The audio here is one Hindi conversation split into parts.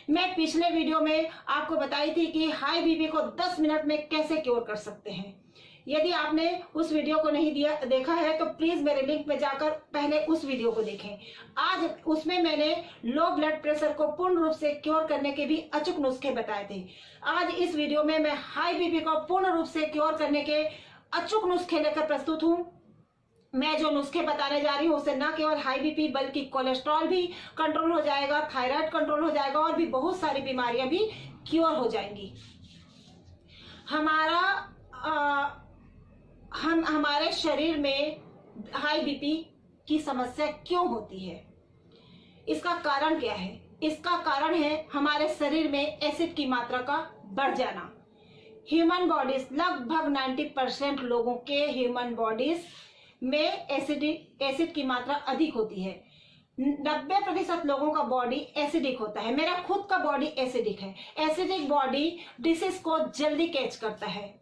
मैं पिछले वीडियो में आपको बताई थी कि हाई बीपी को 10 मिनट में कैसे क्योर कर सकते हैं। यदि आपने उस वीडियो को नहीं देखा है तो प्लीज मेरे लिंक में जाकर पहले उस वीडियो को देखें। आज उसमें मैंने लो ब्लड प्रेशर को पूर्ण रूप से क्योर करने के भी अचूक नुस्खे बताए थे। आज इस वीडियो में मैं हाई बीपी को पूर्ण रूप से क्योर करने के अचूक नुस्खे लेकर प्रस्तुत हूँ। मैं जो नुस्खे बताने जा रही हूँ उससे न केवल हाई बीपी बल्कि कोलेस्ट्रॉल भी कंट्रोल हो जाएगा, थायराइड कंट्रोल हो जाएगा और भी बहुत सारी बीमारियां भी क्योर हो जाएंगी। हमारे शरीर में हाई बीपी की समस्या क्यों होती है, इसका कारण क्या है? इसका कारण है हमारे शरीर में एसिड की मात्रा का बढ़ जाना। ह्यूमन बॉडीज लगभग 90% लोगों के ह्यूमन बॉडीज में एसिड की मात्रा अधिक होती है। 90% लोगों का बॉडी एसिडिक होता है। मेरा खुद का बॉडी एसिडिक है। एसिडिक बॉडी डिसीज को जल्दी कैच करता है।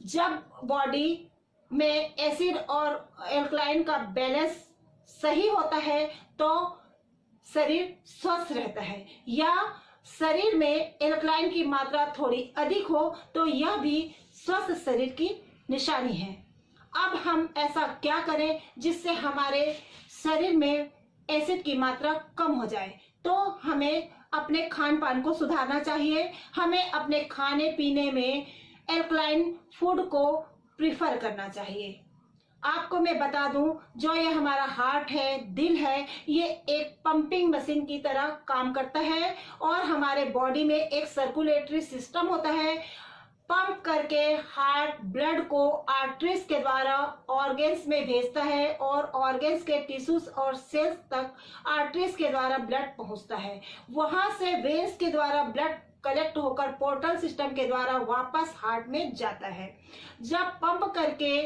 जब बॉडी में एसिड और एल्कलाइन का बैलेंस सही होता है तो शरीर स्वस्थ रहता है, या शरीर में एल्कलाइन की मात्रा थोड़ी अधिक हो तो यह भी स्वस्थ शरीर की निशानी है। अब हम ऐसा क्या करें जिससे हमारे शरीर में एसिड की मात्रा कम हो जाए? तो हमें अपने खान पान को सुधारना चाहिए। हमें अपने खाने पीने में एल्कलाइन फूड को प्रीफर करना चाहिए। आपको मैं बता दूं, जो ये हमारा हार्ट है, दिल है, ये एक पंपिंग मशीन की तरह काम करता है और हमारे बॉडी में एक सर्कुलेटरी सिस्टम होता है। पंप करके हार्ट ब्लड को आर्टरीज के द्वारा ऑर्गन्स में भेजता है और ऑर्गन्स के टिश्यूज और सेल्स तक आर्टरीज के द्वारा ब्लड पहुंचता है। वहां से वेन्स के द्वारा ब्लड कलेक्ट होकर पोर्टल सिस्टम के द्वारा वापस हार्ट में जाता है। जब पंप करके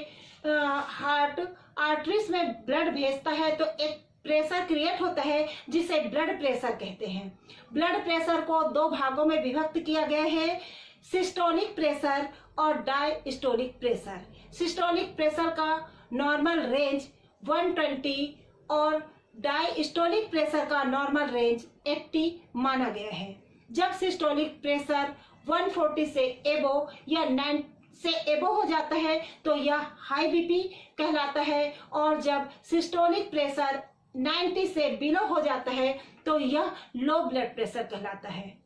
हार्ट आर्टरीज में ब्लड भेजता है तो एक प्रेशर क्रिएट होता है जिसे ब्लड प्रेशर कहते हैं। ब्लड प्रेशर को दो भागों में विभक्त किया गया है, सिस्टोलिक प्रेशर और डायस्टोलिक प्रेशर। सिस्टोलिक प्रेशर का नॉर्मल रेंज 120 और डायस्टोलिक प्रेशर का नॉर्मल रेंज 80 माना गया है। जब सिस्टोलिक प्रेशर 140 से एबो या 9 से एबो हो जाता है तो यह हाई बीपी कहलाता है, और जब सिस्टोलिक प्रेशर 90 से बिलो हो जाता है तो यह लो ब्लड प्रेशर कहलाता है।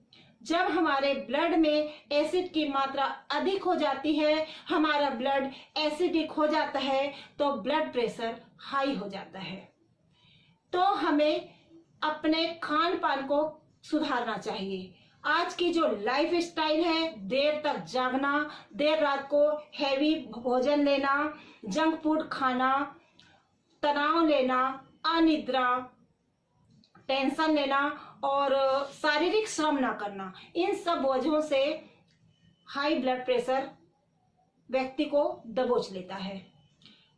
जब हमारे ब्लड में एसिड की मात्रा अधिक हो जाती है, हमारा ब्लड एसिडिक हो जाता है तो ब्लड प्रेशर हाई हो जाता है। तो हमें अपने खान पान को सुधारना चाहिए। आज की जो लाइफ स्टाइल है, देर तक जागना, देर रात को हैवी भोजन लेना, जंक फूड खाना, तनाव लेना, अनिद्रा, टेंशन लेना और शारीरिक श्रम ना करना, इन सब वजहों से हाई ब्लड प्रेशर व्यक्ति को दबोच लेता है।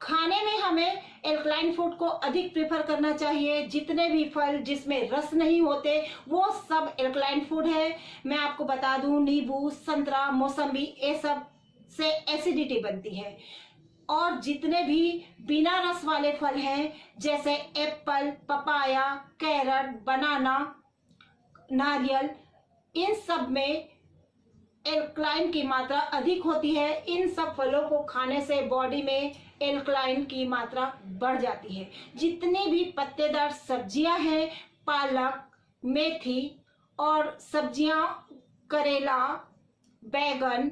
खाने में हमें एल्कलाइन फूड को अधिक प्रेफर करना चाहिए। जितने भी फल जिसमें रस नहीं होते वो सब एल्कलाइन फूड है। मैं आपको बता दूं, नींबू, संतरा, मौसम्बी, ये सब से एसिडिटी बनती है। और जितने भी बिना रस वाले फल हैं जैसे एप्पल, पपाया, कैरट, बनाना, नारियल, इन सब में एल्कलाइन की मात्रा अधिक होती है। इन सब फलों को खाने से बॉडी में एल्कलाइन की मात्रा बढ़ जाती है। जितनी भी पत्तेदार सब्जियां हैं, पालक, मेथी और सब्जियां, करेला, बैगन,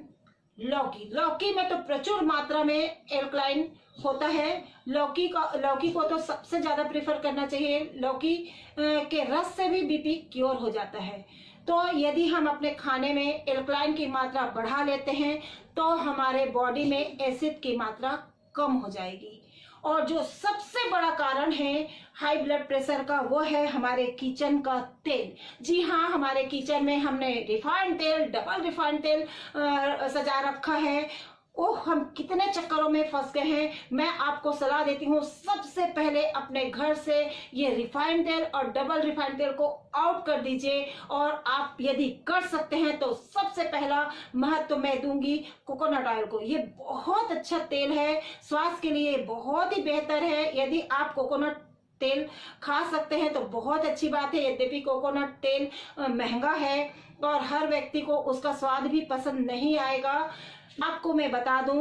लौकी में तो प्रचुर मात्रा में एल्कलाइन होता है। लौकी को तो सबसे ज्यादा प्रेफर करना चाहिए। लौकी के रस से भी बीपी क्योर हो जाता है। तो यदि हम अपने खाने में एल्कलाइन की मात्रा बढ़ा लेते हैं तो हमारे बॉडी में एसिड की मात्रा कम हो जाएगी। और जो सबसे बड़ा कारण है हाई ब्लड प्रेशर का, वो है हमारे किचन का तेल। जी हाँ, हमारे किचन में हमने रिफाइंड तेल, डबल रिफाइंड तेल सजा रखा है। ओह, हम कितने चक्करों में फंस गए हैं। मैं आपको सलाह देती हूँ, सबसे पहले अपने घर से ये रिफाइंड तेल और डबल रिफाइंड तेल को आउट कर दीजिए। और आप यदि कर सकते हैं तो सबसे पहला महत्व मैं दूंगी कोकोनट ऑयल को। ये बहुत अच्छा तेल है, स्वास्थ्य के लिए बहुत ही बेहतर है। यदि आप कोकोनट तेल खा सकते हैं तो बहुत अच्छी बात है। यद्यपि कोकोनट तेल महंगा है और हर व्यक्ति को उसका स्वाद भी पसंद नहीं आएगा। आपको मैं बता दूं,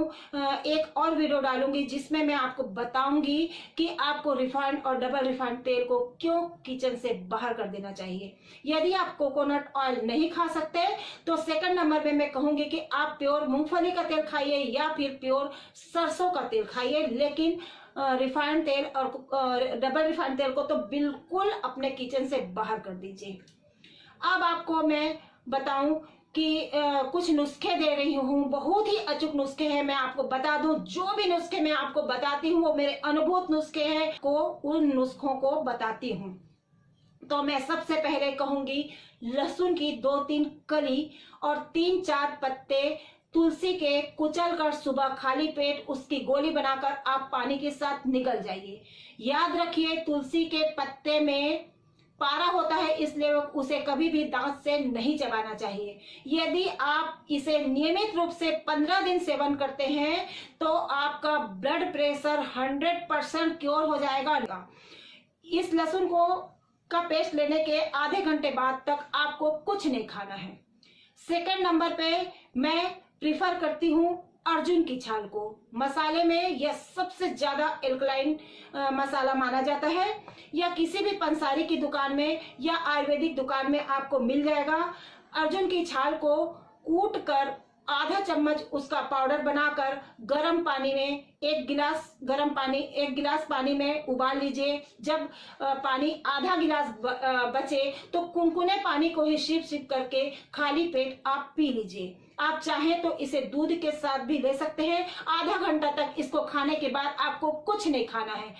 एक और वीडियो डालूंगी जिसमें मैं आपको बताऊंगी कि आपको रिफाइंड और डबल रिफाइंड तेल को क्यों किचन से बाहर कर देना चाहिए। यदि आप कोकोनट ऑयल नहीं खा सकते तो सेकंड नंबर पे मैं कहूंगी कि आप प्योर मूंगफली का तेल खाइए या फिर प्योर सरसों का तेल खाइए, लेकिन रिफाइंड तेल और डबल रिफाइंड तेल को तो बिल्कुल अपने किचन से बाहर कर दीजिए। अब आपको मैं बताऊं कि कुछ नुस्खे दे रही हूँ, बहुत ही अचूक नुस्खे हैं। मैं आपको बता दूं, जो भी नुस्खे मैं आपको बताती हूँ वो मेरे अनुभूत नुस्खे हैं, को उन नुस्खों को बताती हूँ। तो मैं सबसे पहले कहूंगी, लहसुन की 2-3 कली और 3-4 पत्ते तुलसी के कुचल कर सुबह खाली पेट उसकी गोली बनाकर आप पानी के साथ निगल जाइए। याद रखिए, तुलसी के पत्ते में पारा होता है, इसलिए उसे कभी भी दांत से नहीं चबाना चाहिए। यदि आप इसे नियमित रूप से 15 दिन सेवन करते हैं तो आपका ब्लड प्रेशर 100% क्योर हो जाएगा। इस लहसुन को का पेस्ट लेने के आधे घंटे बाद तक आपको कुछ नहीं खाना है। सेकंड नंबर पे मैं प्रिफर करती हूँ अर्जुन की छाल को। मसाले में यह सबसे ज्यादा एल्कलाइन मसाला माना जाता है। यह किसी भी पंसारी की दुकान में या आयुर्वेदिक दुकान में आपको मिल जाएगा। अर्जुन की छाल को कूट कर आधा चम्मच उसका पाउडर बनाकर गर्म पानी में 1 गिलास पानी में उबाल लीजिए। जब पानी आधा गिलास बचे तो कुनकुने पानी को ही सिप करके खाली पेट आप पी लीजिए। आप चाहें तो इसे दूध के साथ भी ले सकते हैं। आधा घंटा तक इसको खाने के बाद आपको कुछ नहीं खाना है।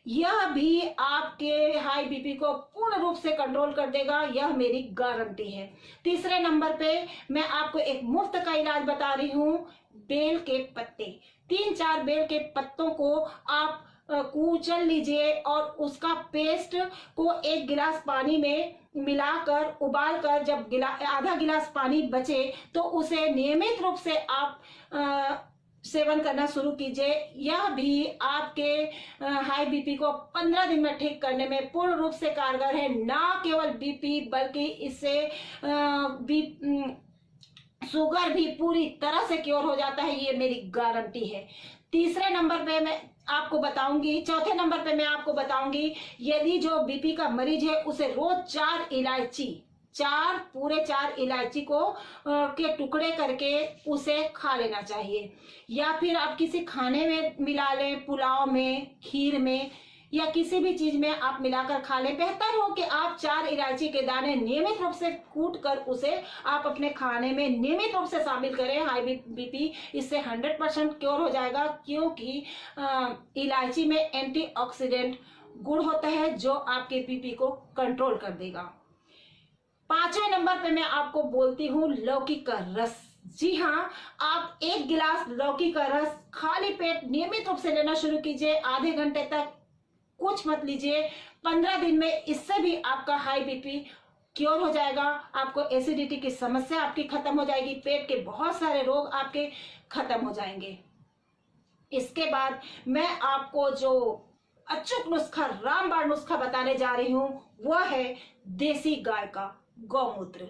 यह भी आपके हाई बीपी को पूर्ण रूप से कंट्रोल कर देगा, यह मेरी गारंटी है। तीसरे नंबर पे मैं आपको एक मुफ्त का इलाज बता रही हूँ, बेल के पत्ते। 3-4 बेल के पत्तों को आप कुचल लीजिए और उसका पेस्ट को 1 गिलास पानी में मिलाकर उबाल कर जब आधा गिलास पानी बचे तो उसे नियमित रूप से आप सेवन करना शुरू कीजिए। यह भी आपके हाई बीपी को 15 दिन में ठीक करने में पूर्ण रूप से कारगर है। ना केवल बीपी बल्कि इससे शुगर भी पूरी तरह से क्योर हो जाता है, ये मेरी गारंटी है। तीसरे नंबर पे मैं आपको बताऊंगी, चौथे नंबर पे मैं आपको बताऊंगी, यदि जो बीपी का मरीज है उसे रोज 4 इलायची को के टुकड़े करके उसे खा लेना चाहिए। या फिर आप किसी खाने में मिला लें, पुलाव में, खीर में या किसी भी चीज में आप मिलाकर खा लें। बेहतर हो कि आप 4 इलायची के दाने नियमित रूप से कूट कर उसे आप अपने खाने में नियमित रूप से शामिल करें। हाई बीपी इससे 100% क्योर हो जाएगा, क्योंकि इलायची में एंटीऑक्सीडेंट गुण होता है जो आपके बीपी को कंट्रोल कर देगा। 5वें नंबर पे मैं आपको बोलती हूँ लौकी का रस। जी हाँ, आप 1 गिलास लौकी का रस खाली पेट नियमित रूप से लेना शुरू कीजिए। आधे घंटे तक कुछ मत लीजिए। 15 दिन में इससे भी आपका हाई बीपी क्योर हो जाएगा। आपको एसिडिटी की समस्या आपकी खत्म हो जाएगी, पेट के बहुत सारे रोग आपके खत्म हो जाएंगे। इसके बाद मैं आपको जो अचूक नुस्खा, रामबाण नुस्खा बताने जा रही हूँ वह है देसी गाय का गौमूत्र।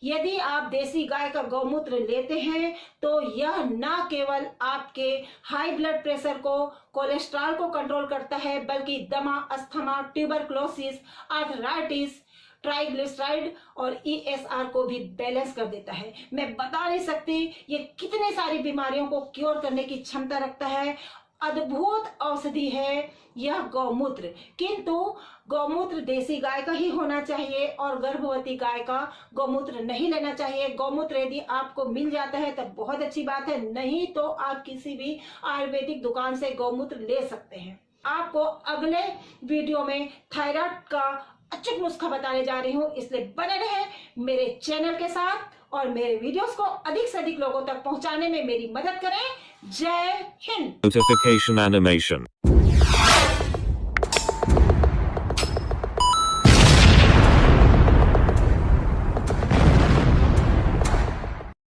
यदि आप देसी गाय का गौमूत्र लेते हैं तो यह न केवल आपके हाई ब्लड प्रेशर को, कोलेस्ट्रॉल को कंट्रोल करता है, बल्कि दमा, अस्थमा, ट्यूबरक्लोसिस, आर्थराइटिस, ट्राइग्लिसराइड और ESR को भी बैलेंस कर देता है। मैं बता नहीं सकती ये कितने सारी बीमारियों को क्योर करने की क्षमता रखता है। अद्भुत औषधि है यह गौमूत्र, किंतु गौमूत्र देसी गाय का ही होना चाहिए और गर्भवती गाय का गौमूत्र नहीं लेना चाहिए। गौमूत्र यदि आपको मिल जाता है तब बहुत अच्छी बात है, नहीं तो आप किसी भी आयुर्वेदिक दुकान से गौमूत्र ले सकते हैं। आपको अगले वीडियो में थायराइड का अचूक नुस्खा बताने जा रही हूँ, इसलिए बने रहे मेरे चैनल के साथ और मेरे वीडियोस को अधिक से अधिक लोगों तक पहुंचाने में मेरी मदद करें। जय हिंद। Notification animation.